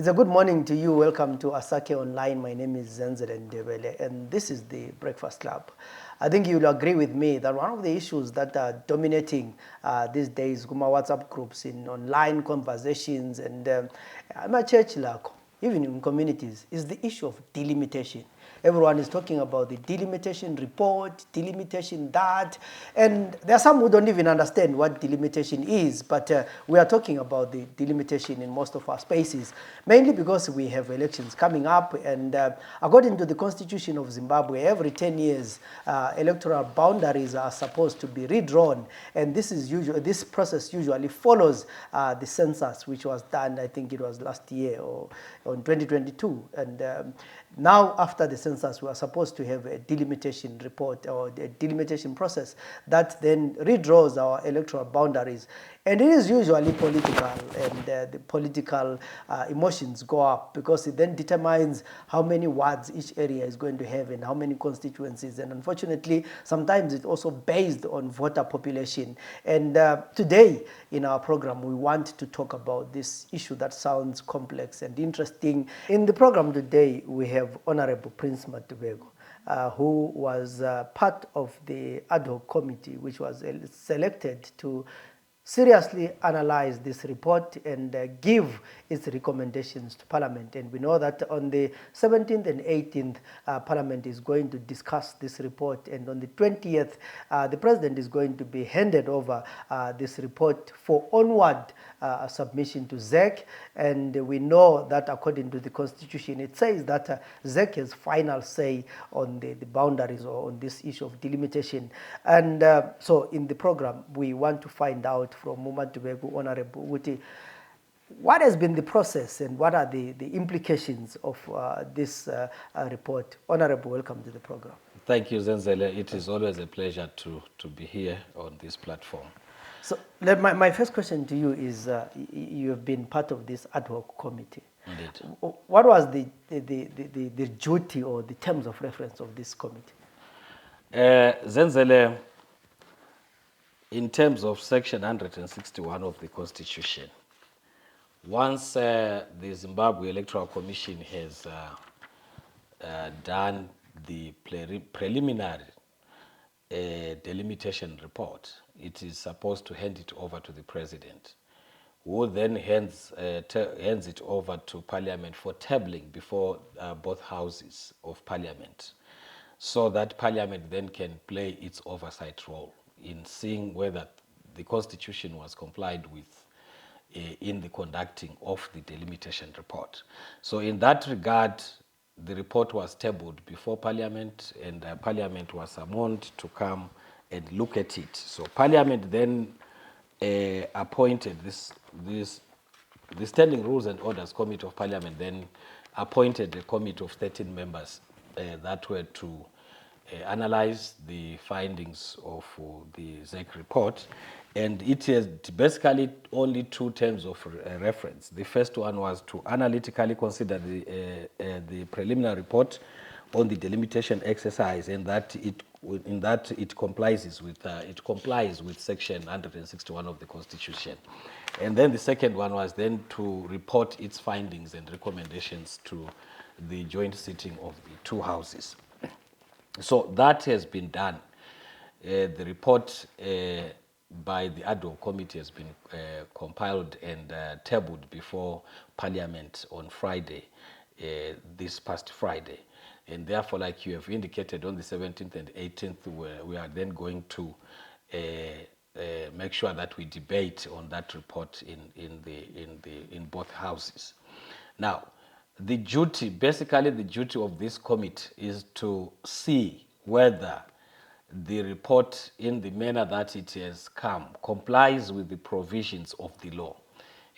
a good morning to you. Welcome to Asake Online. My name is Zenzele Ndebele, and this is the Breakfast Club. I think you'll agree with me that one of the issues that are dominating these days, Guma WhatsApp groups, in online conversations, and my church, even in communities, is the issue of delimitation. Everyone is talking about the delimitation report, delimitation that, and there are some who don't even understand what delimitation is, but we are talking about the delimitation in most of our spaces, mainly because we have elections coming up, and according to the Constitution of Zimbabwe, every 10 years, electoral boundaries are supposed to be redrawn, and this process usually follows the census, which was done, I think it was last year or in 2022, and now, after the census, we are supposed to have a delimitation report or a delimitation process that then redraws our electoral boundaries. And it is usually political, and the political emotions go up because it then determines how many wards each area is going to have and how many constituencies. And unfortunately, sometimes it's also based on voter population. And today in our program, we want to talk about this issue that sounds complex and interesting. In the program today, we have Honorable Prince Madubeko, who was part of the ad hoc committee, which was selected to seriously analyze this report and give its recommendations to Parliament. And we know that on the 17th and 18th, Parliament is going to discuss this report. And on the 20th, the President is going to be handed over this report for onward submission to ZEC. And we know that according to the Constitution, it says that ZEC has final say on the boundaries or on this issue of delimitation. And so in the program, we want to find out from Madubeko, Honorable Uti, what has been the process and what are the implications of this report? Honorable, welcome to the program. Thank you, Zenzele. It is always a pleasure to be here on this platform. So my first question to you is, you have been part of this ad hoc committee. Indeed. What was the duty or the terms of reference of this committee? Zenzele, in terms of Section 161 of the Constitution, once the Zimbabwe Electoral Commission has done the preliminary delimitation report, it is supposed to hand it over to the President, who then hands it over to Parliament for tabling before both houses of Parliament, so that Parliament then can play its oversight role in seeing whether the Constitution was complied with in the conducting of the delimitation report. So in that regard, the report was tabled before Parliament, and Parliament was summoned to come and look at it. So Parliament then appointed the Standing Rules and Orders Committee of Parliament then appointed a committee of 13 members that were to analyze the findings of the ZEC report. And it has basically only two terms of reference. The first one was to analytically consider the preliminary report on the delimitation exercise, and that it complies with Section 161 of the Constitution. And then the second one was then to report its findings and recommendations to the joint sitting of the two houses. So that has been done. The report by the ad hoc committee has been compiled and tabled before Parliament on Friday, this past Friday. And therefore, like you have indicated, on the 17th and 18th, we are then going to make sure that we debate on that report in both houses. Now, the duty of this committee is to see whether the report, in the manner that it has come, complies with the provisions of the law.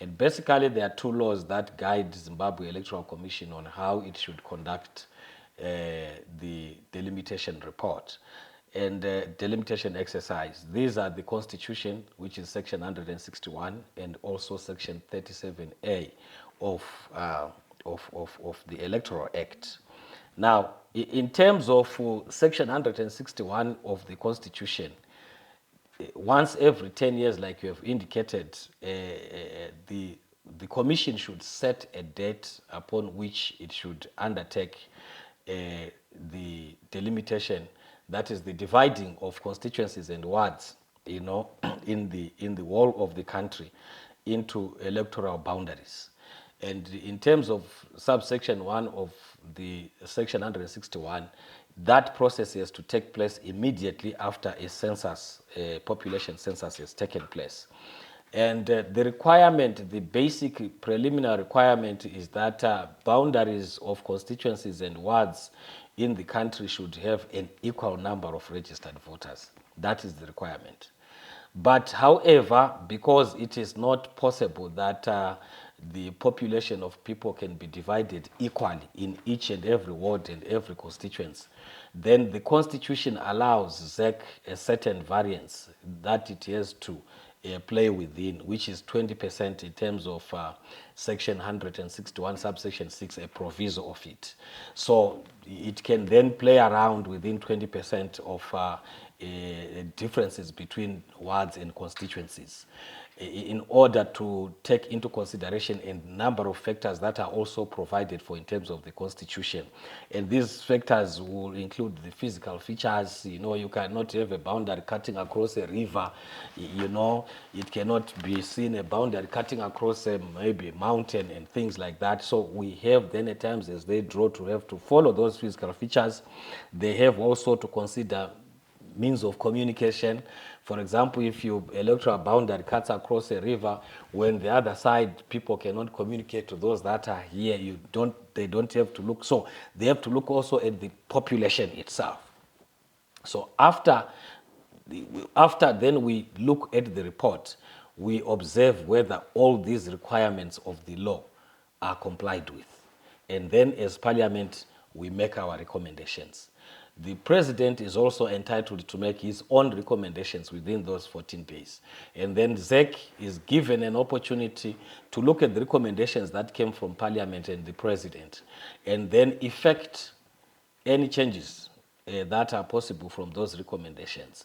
And basically, there are two laws that guide Zimbabwe Electoral Commission on how it should conduct the delimitation report and delimitation exercise. These are the Constitution, which is Section 161, and also Section 37A of the Electoral Act. Now, in terms of Section 161 of the Constitution, once every 10 years, like you have indicated, the the commission should set a date upon which it should undertake the delimitation, that is the dividing of constituencies and wards, you know, in the whole of the country into electoral boundaries. And in terms of subsection 1 of the section 161, that process has to take place immediately after a census, a population census has taken place. And the requirement, the basic preliminary requirement is that boundaries of constituencies and wards in the country should have an equal number of registered voters. That is the requirement. But however, because it is not possible that the population of people can be divided equally in each and every ward and every constituency, then the constitution allows ZEC a certain variance that it has to play within, which is 20% in terms of section 161 subsection 6, a proviso of it. So it can then play around within 20% of differences between wards and constituencies in order to take into consideration a number of factors that are also provided for in terms of the constitution. And these factors will include the physical features. You know, you cannot have a boundary cutting across a river. You know, it cannot be seen a boundary cutting across maybe a mountain and things like that. So we have then at times, as they draw, to have to follow those physical features. They have also to consider means of communication. For example, if your electoral boundary cuts across a river, when the other side people cannot communicate to those that are here, they don't have to look. So they have to look also at the population itself. So after then we look at the report, we observe whether all these requirements of the law are complied with. And then as Parliament, we make our recommendations. The President is also entitled to make his own recommendations within those 14 days. And then ZEC is given an opportunity to look at the recommendations that came from Parliament and the President, and then effect any changes that are possible from those recommendations.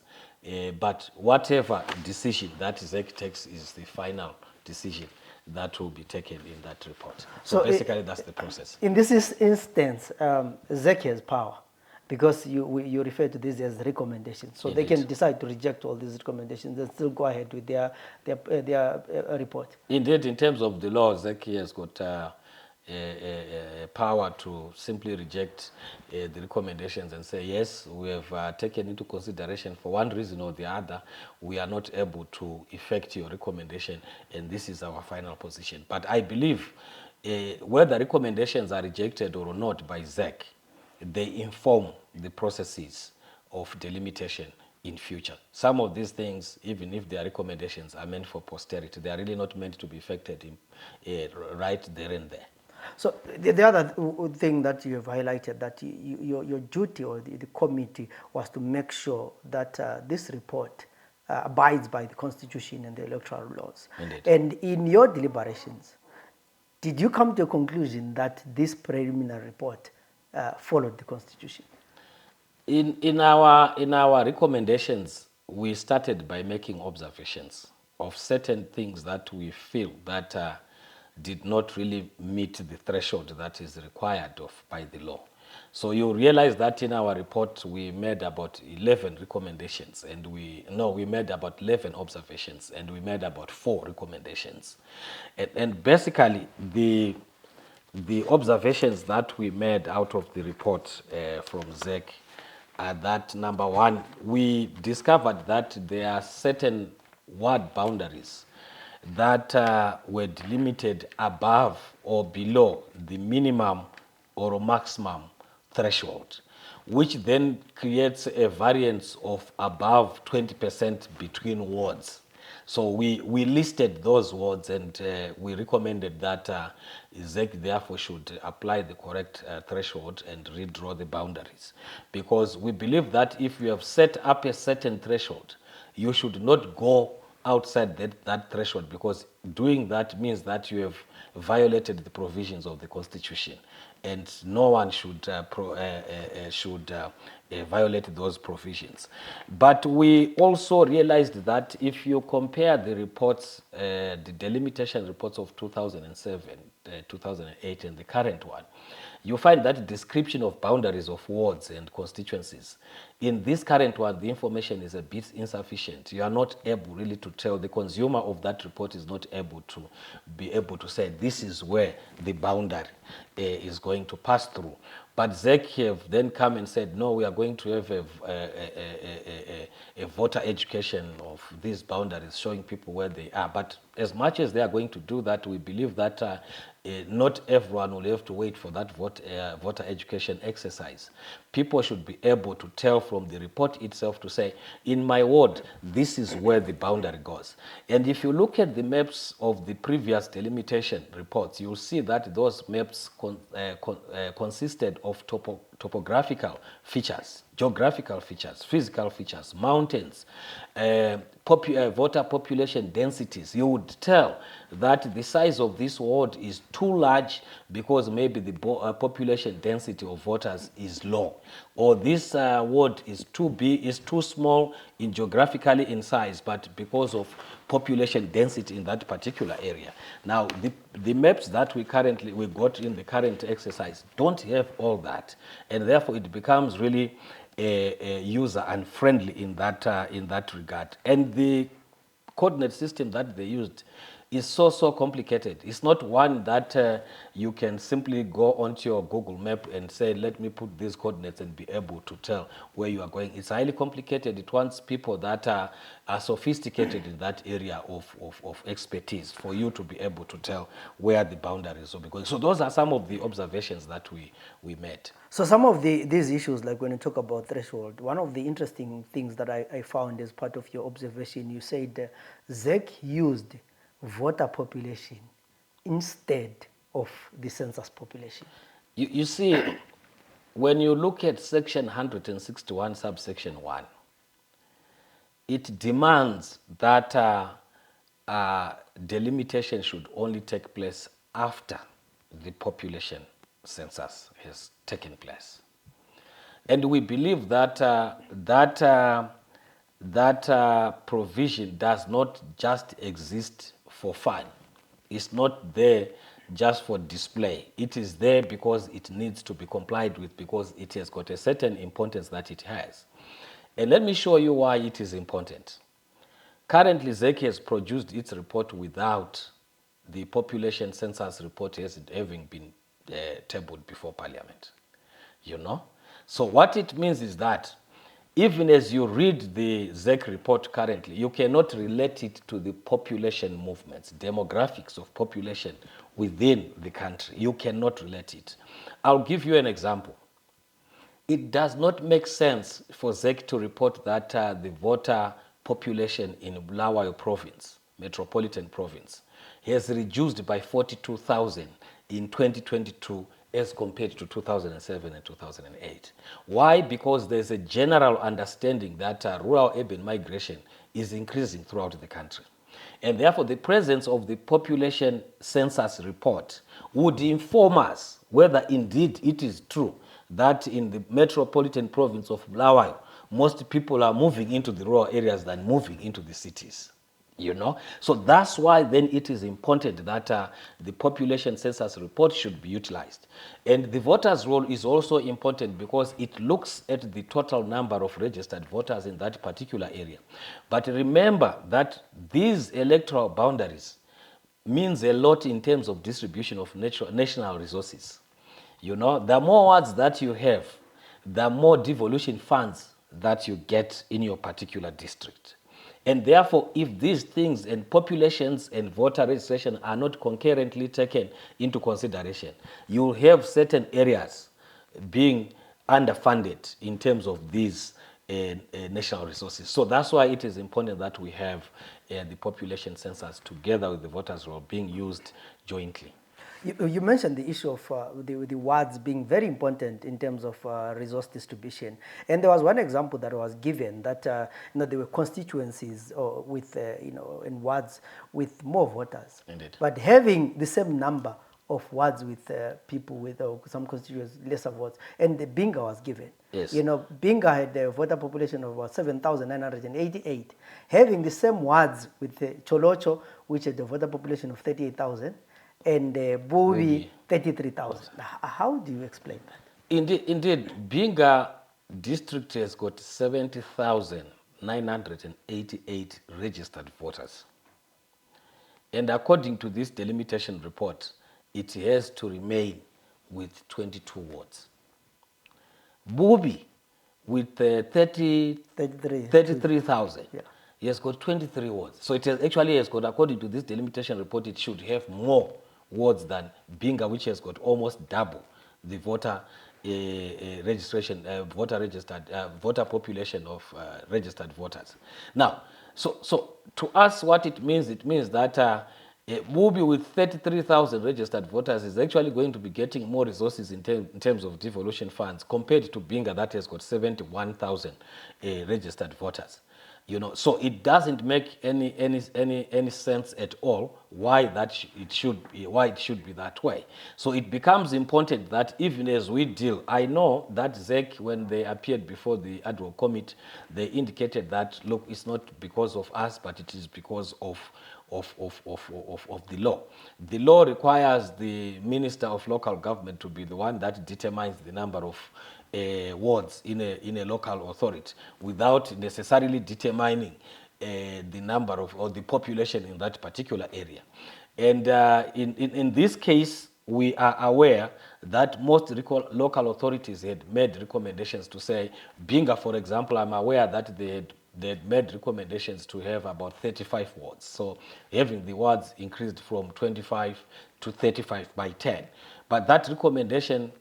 But whatever decision that ZEC takes is the final decision that will be taken in that report. So basically, that's the process. In this instance, ZEC has power, because you refer to this as recommendations. So Indeed. they can decide to reject all these recommendations and still go ahead with their report. Indeed, in terms of the law, ZEC has got power to simply reject the recommendations and say, yes, we have taken into consideration for one reason or the other, we are not able to effect your recommendation, and this is our final position. But I believe whether recommendations are rejected or not by ZEC, they inform the processes of delimitation in future. Some of these things, even if their recommendations are meant for posterity, they are really not meant to be effected right there and there. So the other thing that you have highlighted, that your duty or the committee was to make sure that this report abides by the Constitution and the electoral laws. Indeed. And in your deliberations, did you come to a conclusion that this preliminary report followed the Constitution? In our recommendations, we started by making observations of certain things that we feel that did not really meet the threshold that is required by the law. So you realize that in our report we made about 11 recommendations, and we made about 11 observations, and we made about 4 recommendations. And basically the observations that we made out of the report from ZEC are that, number one, we discovered that there are certain ward boundaries that were delimited above or below the minimum or maximum threshold, which then creates a variance of above 20% between wards. So we listed those wards, and we recommended that ZEC therefore should apply the correct threshold and redraw the boundaries. Because we believe that if you have set up a certain threshold, you should not go outside that threshold, because doing that means that you have violated the provisions of the Constitution. and no one should violate those provisions. But we also realized that if you compare the reports, the delimitation reports of 2007, 2008, and the current one, you find that description of boundaries of wards and constituencies. In this current one, the information is a bit insufficient. You are not able really to tell, the consumer of that report is not able to be able to say this is where the boundary is going to pass through. But ZEC have then come and said, no, we are going to have a voter education of these boundaries, showing people where they are. But as much as they are going to do that, we believe that not everyone will have to wait for that voter education exercise. People should be able to tell from the report itself to say, in my ward, this is where the boundary goes. And if you look at the maps of the previous delimitation reports, you'll see that those maps consisted of topographical features, geographical features, physical features, mountains, voter population densities. You would tell that the size of this ward is too large because maybe the population density of voters is low, or this ward is too big, is too small in geographically in size, but because of population density in that particular area. Now, the maps that we got in the current exercise don't have all that, and therefore it becomes really user unfriendly in that regard. And the coordinate system that they used is so complicated. It's not one that you can simply go onto your Google map and say, let me put these coordinates and be able to tell where you are going. It's highly complicated. It wants people that are sophisticated in that area of expertise for you to be able to tell where the boundaries will be going. So those are some of the observations that we made. So some of these issues, like when you talk about threshold, one of the interesting things that I found as part of your observation, you said ZEC used voter population instead of the census population. You see, when you look at section 161, subsection 1, it demands that delimitation should only take place after the population census has taken place. And we believe that that provision does not just exist for fun. It's not there just for display. It is there because it needs to be complied with, because it has got a certain importance that it has. And let me show you why it is important. Currently, ZEC has produced its report without the population census report having been tabled before Parliament. You know? So what it means is that even as you read the ZEC report currently, you cannot relate it to the population movements, demographics of population within the country. You cannot relate it. I'll give you an example. It does not make sense for ZEC to report that the voter population in Bulawayo province, metropolitan province, has reduced by 42,000 in 2022 as compared to 2007 and 2008. Why? Because there's a general understanding that rural-urban migration is increasing throughout the country. And therefore, the presence of the population census report would inform us whether indeed it is true that in the metropolitan province of Bulawayo, most people are moving into the rural areas than moving into the cities. You know, so that's why then it is important that the population census report should be utilized. And the voters' roll is also important because it looks at the total number of registered voters in that particular area. But remember that these electoral boundaries means a lot in terms of distribution of national resources. You know, the more wards that you have, the more devolution funds that you get in your particular district. And therefore, if these things and populations and voter registration are not concurrently taken into consideration, you'll have certain areas being underfunded in terms of these national resources. So that's why it is important that we have the population census together with the voters' roll being used jointly. You mentioned the issue of the wards being very important in terms of resource distribution, and there was one example that was given that there were constituencies with and wards with more voters, Indeed. but having the same number of wards with people with some constituents lesser votes, and the Binga was given. Yes. You know, Binga had a voter population of about 7,988, having the same wards with Cholocho, which had a voter population of 38,000, and Bubi, 33,000. How do you explain that? Indeed, Binga district has got 70,988 registered voters. And according to this delimitation report, it has to remain with 22 wards. Bubi, with 33,000, Yeah. he has got 23 wards. So it has got, according to this delimitation report, it should have more wards than Binga, which has got almost double the voter voter population of registered voters. Now, so to us, what it means that Mubi with 33,000 registered voters is actually going to be getting more resources in terms of devolution funds compared to Binga that has got 71,000 registered voters. You know, so it doesn't make any sense at all why it should be that way. So it becomes important that even as we deal, I know that ZEC, when they appeared before the ad hoc committee, they indicated that, look, it's not because of us, but it is because of the law. The law requires the Minister of Local Government to be the one that determines the number of wards in a local authority without necessarily determining the number of or the population in that particular area. And in this case, we are aware that most local authorities had made recommendations to say, Binga, for example, I'm aware that they had made recommendations to have about 35 wards. So having the wards increased from 25 to 35 by 10. But that recommendation,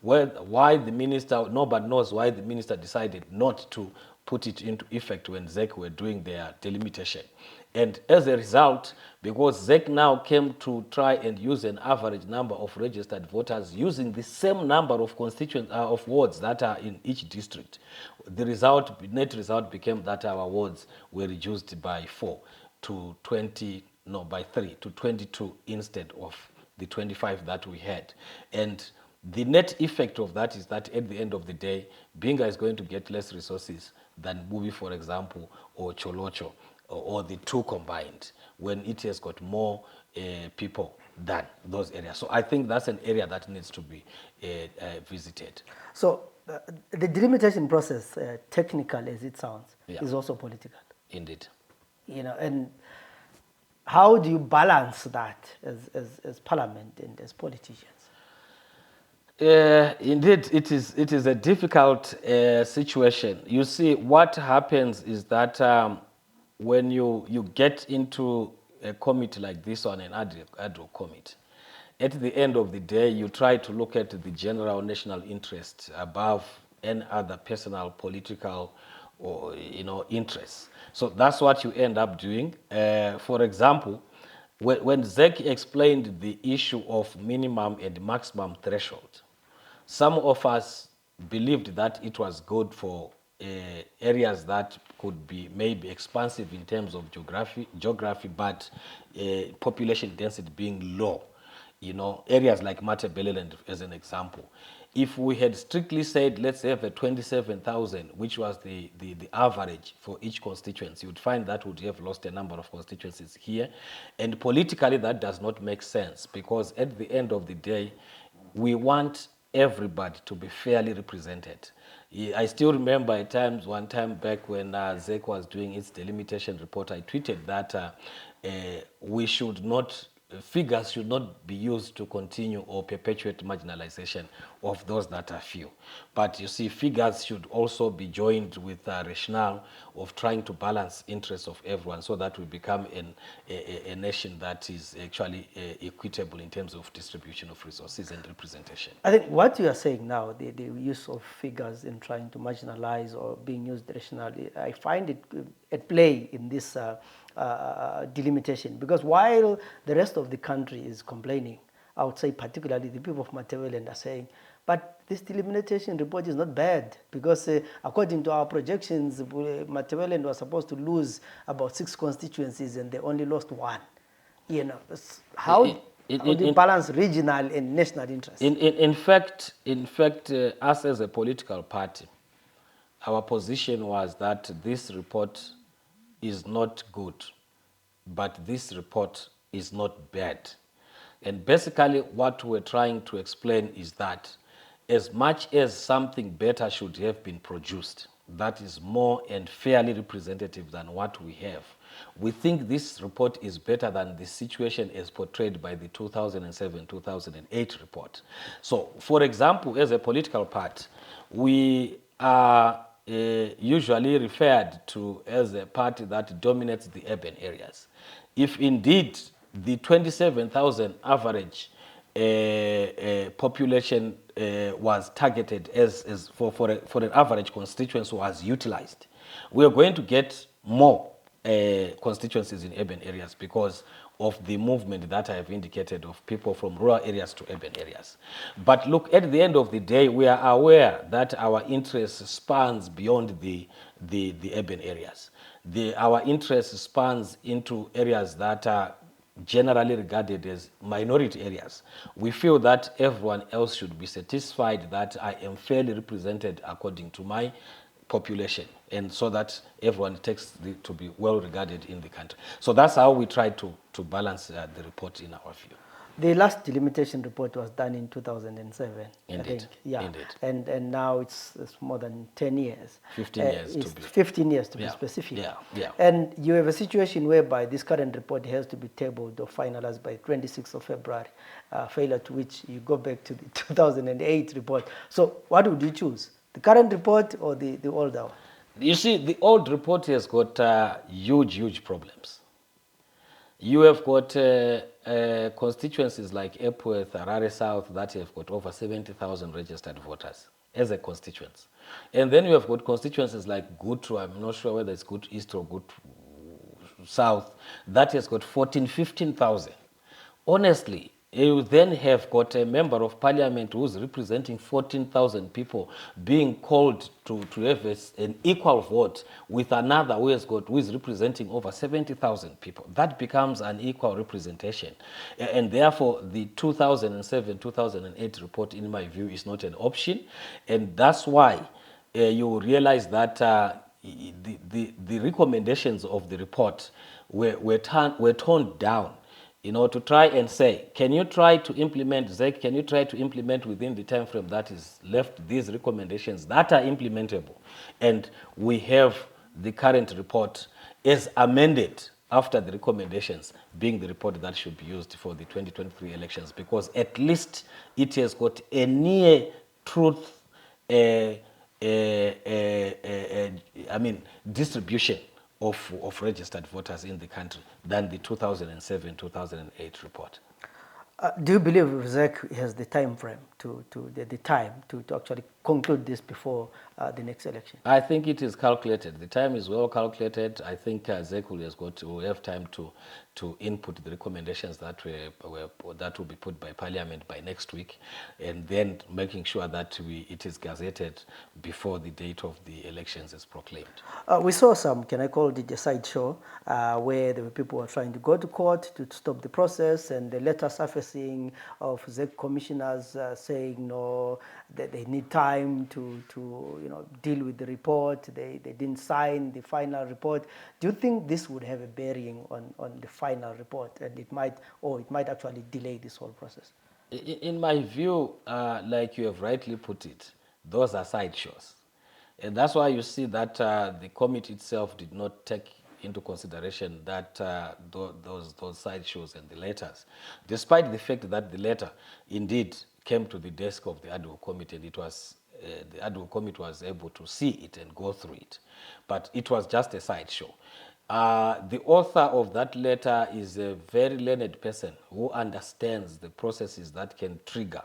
why the minister, nobody knows why the minister decided not to put it into effect when ZEC were doing their delimitation. And as a result, because ZEC now came to try and use an average number of registered voters using the same number of of wards that are in each district, the net result became that our wards were reduced by 3 to 22 instead of the 25 that we had. And the net effect of that is that at the end of the day, Binga is going to get less resources than Bubi, for example, or Cholocho, or the two combined, when it has got more people than those areas. So I think that's an area that needs to be visited. So the delimitation process, technical as it sounds, is also political. Indeed. You know, and how do you balance that as parliament and as politicians? Indeed, it is a difficult situation. You see, what happens is that when you get into a committee like this one, an ad hoc committee, at the end of the day, you try to look at the general national interest above any other personal, political, or interests. So that's what you end up doing. For example, when ZEC explained the issue of minimum and maximum threshold, some of us believed that it was good for areas that could be maybe expansive in terms of geography, but population density being low. You know, areas like Madubeko, as an example. If we had strictly said, let's have a 27,000, which was the average for each constituency, you would find that would have lost a number of constituencies here. And politically, that does not make sense, because at the end of the day, we want everybody to be fairly represented. I still remember one time back when ZEC was doing its delimitation report, I tweeted that figures should not be used to continue or perpetuate marginalization of those that are few. But you see, figures should also be joined with a rationale of trying to balance interests of everyone, so that we become a nation that is actually equitable in terms of distribution of resources and representation. I think what you are saying now, the use of figures in trying to marginalize or being used rationally, I find it at play in this delimitation, because while the rest of the country is complaining, I would say particularly the people of Madubeko are saying, but this delimitation report is not bad, because according to our projections, Madubeko was supposed to lose about 6 constituencies and they only lost 1. You know, how How do you balance regional and national interests? In fact, us as a political party, our position was that this report is not good, but this report is not bad. And basically what we're trying to explain is that as much as something better should have been produced, that is more and fairly representative than what we have, we think this report is better than the situation as portrayed by the 2007-2008 report. So, for example, as a political party, we are usually referred to as a party that dominates the urban areas. If indeed the 27,000 average population was targeted as for an average constituency was utilized, we are going to get more constituencies in urban areas because of the movement that I have indicated of people from rural areas to urban areas. But look, at the end of the day, we are aware that our interest spans beyond the urban areas. Our interest spans into areas that are generally regarded as minority areas. We feel that everyone else should be satisfied that I am fairly represented according to my population, and so that everyone takes to be well regarded in the country. So that's how we try to balance the report in our view. The last delimitation report was done in 2007, Indeed. I think. Yeah. Indeed. And now it's more than 10 years. 15 years to be. 15 years to be Yeah. specific. Yeah. Yeah. And you have a situation whereby this current report has to be tabled or finalized by 26th of February, failure to which you go back to the 2008 report. So what would you choose? The current report or the older one? You see, the old report has got huge problems. You have got constituencies like Epworth, Harare South, that have got over 70,000 registered voters as a constituency. And then you have got constituencies like Gutu, I'm not sure whether it's Gutu East or Gutu South, that has got 15,000. Honestly, you then have got a member of parliament who's representing 14,000 people being called to have an equal vote with another who is representing over 70,000 people. That becomes an equal representation. And therefore, the 2007-2008 report, in my view, is not an option. And that's why you realize that the recommendations of the report were toned down, to try and say, can you try to implement, ZEC, can you try to implement within the time frame that is left these recommendations that are implementable? And we have the current report as amended after the recommendations being the report that should be used for the 2023 elections, because at least it has got a near truth distribution of registered voters in the country than the 2007-2008 report. Do you believe ZEC has the time frame to actually conclude this before the next election? I think it is calculated. The time is well calculated. I think ZEC will have time to input the recommendations that will be put by Parliament by next week, and then making sure that it is gazetted before the date of the elections is proclaimed. We saw some, can I call it a sideshow, where there were people who were trying to go to court to stop the process, and the letter surfacing of ZEC commissioners saying no, that they need time to deal with the report. They didn't sign the final report. Do you think this would have a bearing on the final report, and it might actually delay this whole process? In my view, like you have rightly put it, those are sideshows. And that's why you see that the committee itself did not take into consideration that those sideshows and the letters, despite the fact that the letter indeed came to the desk of the ad hoc committee, and it was the ad hoc committee was able to see it and go through it, but it was just a sideshow. The author of that letter is a very learned person who understands the processes that can trigger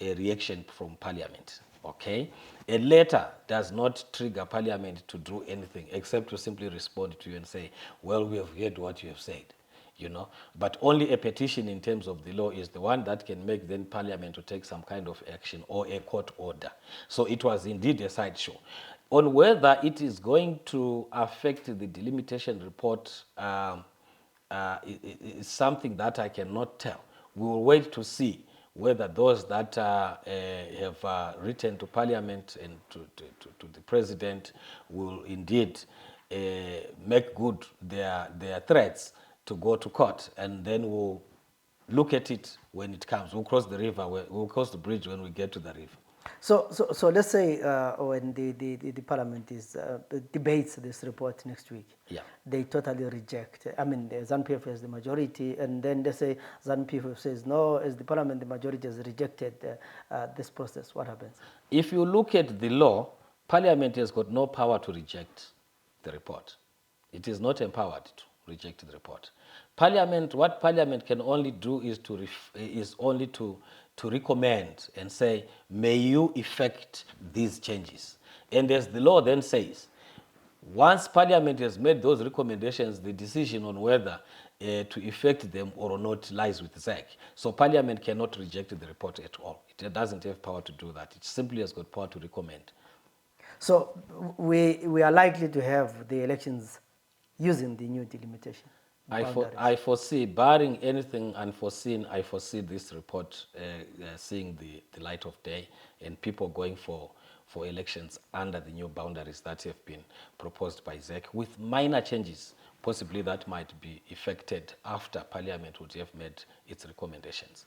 a reaction from Parliament. Okay, a letter does not trigger Parliament to do anything except to simply respond to you and say, well, we have heard what you have said, but only a petition in terms of the law is the one that can make then Parliament to take some kind of action or a court order. So it was indeed a sideshow. On whether it is going to affect the delimitation report is something that I cannot tell. we will wait to see whether those that have written to Parliament and to the President will indeed make good their threats to go to court, and then we'll look at it when it comes. We'll cross the river, we'll cross the bridge when we get to the river. So let's say when the parliament debates this report next week, Yeah. they totally reject. I mean, the ZANU-PF has the majority, and then they say ZANU-PF says no, as the parliament, the majority has rejected this process. What happens? If you look at the law, Parliament has got no power to reject the report. It is not empowered to reject the report. What Parliament can only do is to recommend and say, may you effect these changes. And as the law then says, once Parliament has made those recommendations, the decision on whether to effect them or not lies with ZEC. So Parliament cannot reject the report at all. It doesn't have power to do that. It simply has got power to recommend. So we are likely to have the elections using the new delimitation. I foresee, barring anything unforeseen, I foresee this report seeing the light of day and people going for elections under the new boundaries that have been proposed by ZEC with minor changes, possibly that might be effected after Parliament would have made its recommendations.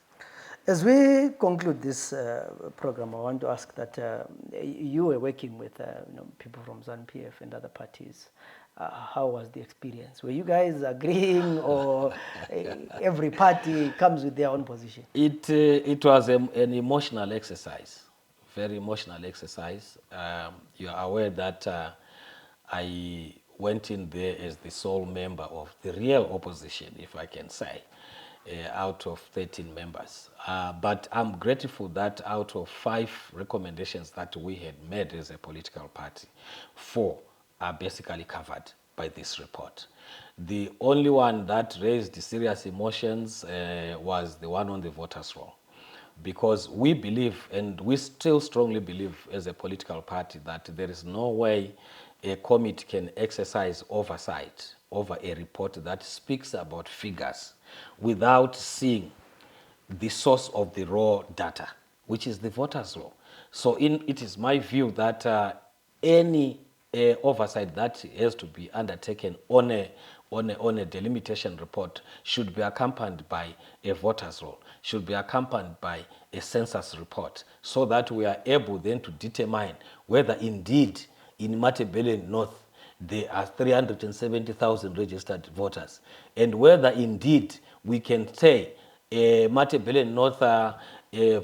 As we conclude this program, I want to ask that you were working with people from ZANU-PF and other parties. How was the experience? Were you guys agreeing, or every party comes with their own position? It was an emotional exercise, very emotional exercise. You are aware that I went in there as the sole member of the real opposition, if I can say, out of 13 members. But I'm grateful that out of 5 recommendations that we had made as a political party, 4 are basically covered by this report. The only one that raised serious emotions was the one on the voters' roll, because we believe, and we still strongly believe as a political party, that there is no way a committee can exercise oversight over a report that speaks about figures without seeing the source of the raw data, which is the voters' roll. So it is my view that any oversight that has to be undertaken on a delimitation report should be accompanied by a voters' roll, should be accompanied by a census report, so that we are able then to determine whether indeed in Madubeko North there are 370,000 registered voters, and whether indeed we can say Madubeko North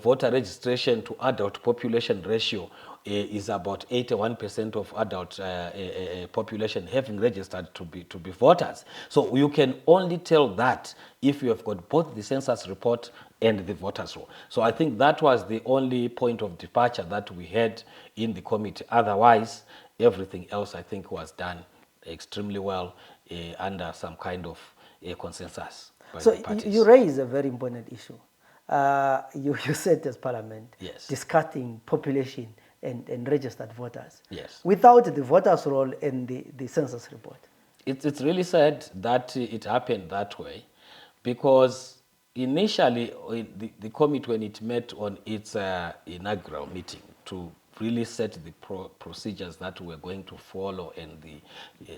voter registration to adult population ratio is about 81% of adult population having registered to be voters. So you can only tell that if you have got both the census report and the voters roll. So I think that was the only point of departure that we had in the committee. Otherwise, everything else I think was done extremely well under some kind of consensus by the parties. So you raise a very important issue. You said as Parliament, yes, discussing population and registered voters. Yes. Without the voters roll and the census report. It's really sad that it happened that way, because initially the committee, when it met on its inaugural meeting to really set the procedures that we're going to follow and the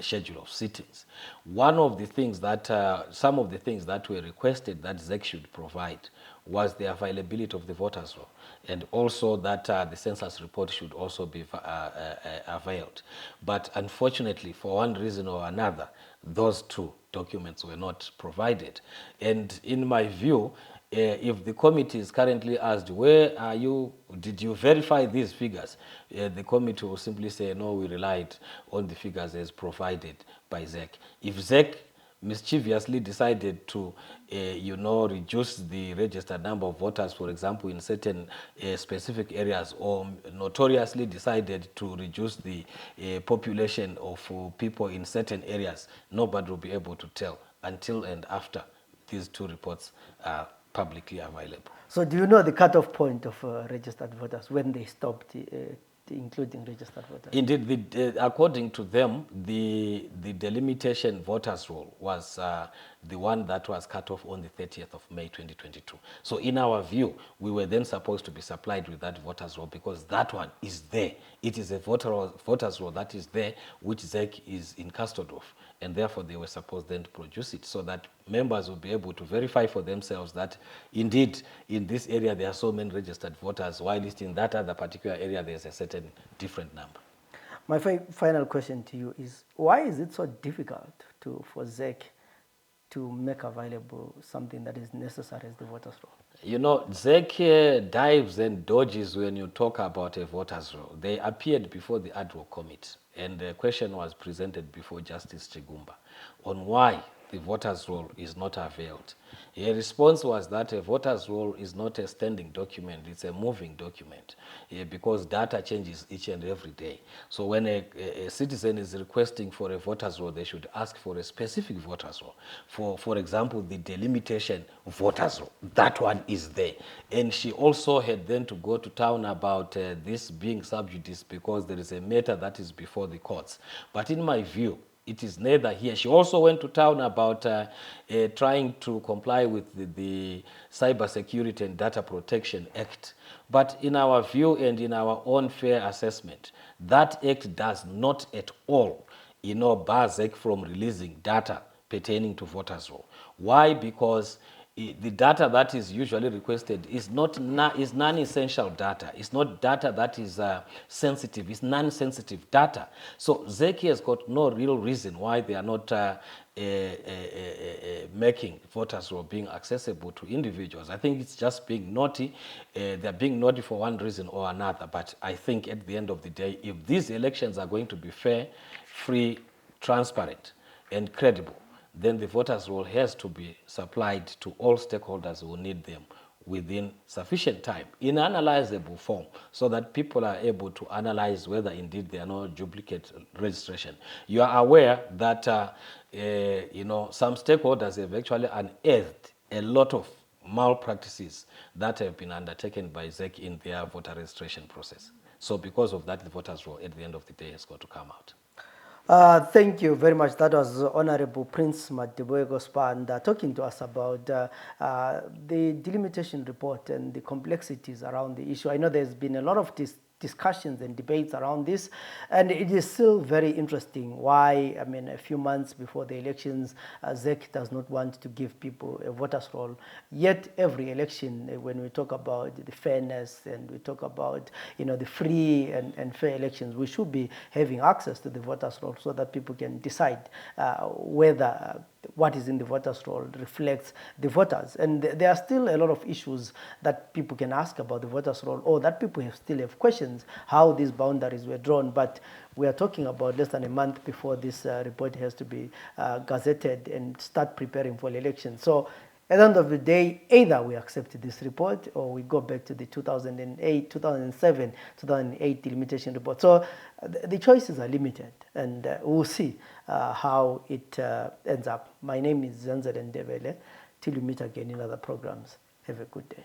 schedule of sittings, one of the things that, some of the things that were requested that ZEC should provide was the availability of the voters roll, and also that the census report should also be availed. But unfortunately, for one reason or another, those 2 documents were not provided. And in my view, if the committee is currently asked, where are you, did you verify these figures? The committee will simply say, no, we relied on the figures as provided by ZEC. If ZEC mischievously decided to, reduce the registered number of voters, for example, in certain specific areas, or notoriously decided to reduce the population of people in certain areas, nobody will be able to tell until and after these 2 reports are publicly available. So do you know the cutoff point of registered voters, when they stopped including registered voters? Indeed, according to them, the delimitation voters roll was the one that was cut off on the 30th of May 2022. So in our view, we were then supposed to be supplied with that voters roll because that one is there. It is a voters roll that is there, which ZEC is in custody of, and therefore they were supposed then to produce it so that members will be able to verify for themselves that indeed in this area there are so many registered voters, while in that other particular area there's a certain different number. My final question to you is, why is it so difficult for ZEC to make available something that is necessary as the voters roll? You know, ZEC dives and dodges when you talk about a voters roll. They appeared before the ad hoc committee, and the question was presented before Justice Chigumba on why the voters roll is not availed. Her response was that a voters roll is not a standing document, it's a moving document, because data changes each and every day. So when a citizen is requesting for a voters roll, they should ask for a specific voters roll. For example, the delimitation voters roll, that one is there. And she also had then to go to town about this being sub judice because there is a matter that is before the courts. But in my view, it is neither here. She also went to town about trying to comply with the Cyber Security and Data Protection Act. But in our view and in our own fair assessment, that act does not at all, bar ZEC from releasing data pertaining to voters' roll. Why? Because the data that is usually requested is is non-essential data. It's not data that is sensitive. It's non-sensitive data. So ZEC has got no real reason why they are not making voters roll being accessible to individuals. I think it's just being naughty. They're being naughty for one reason or another. But I think at the end of the day, if these elections are going to be fair, free, transparent, and credible, then the voters' roll has to be supplied to all stakeholders who need them within sufficient time in analyzable form so that people are able to analyze whether indeed there are no duplicate registration. You are aware that some stakeholders have actually unearthed a lot of malpractices that have been undertaken by ZEC in their voter registration process. So because of that, the voters' roll at the end of the day has got to come out. Thank you very much. That was Honorable Prince Madubeko Sibanda talking to us about the delimitation report and the complexities around the issue. I know there's been a lot of discussions and debates around this, and it is still very interesting why, a few months before the elections, ZEC does not want to give people a voters roll. Yet every election, when we talk about the fairness and we talk about the free and fair elections, we should be having access to the voters roll so that people can decide whether what is in the voters roll reflects the voters. And there are still a lot of issues that people can ask about the voters roll, or that people still have questions how these boundaries were drawn. But we are talking about less than a month before this report has to be gazetted and start preparing for the election. So at the end of the day, either we accept this report or we go back to the 2008, 2007, 2008 delimitation report. So the choices are limited, and we'll see how it ends up. My name is Zenzele Ndebele. Till we meet again in other programs, have a good day.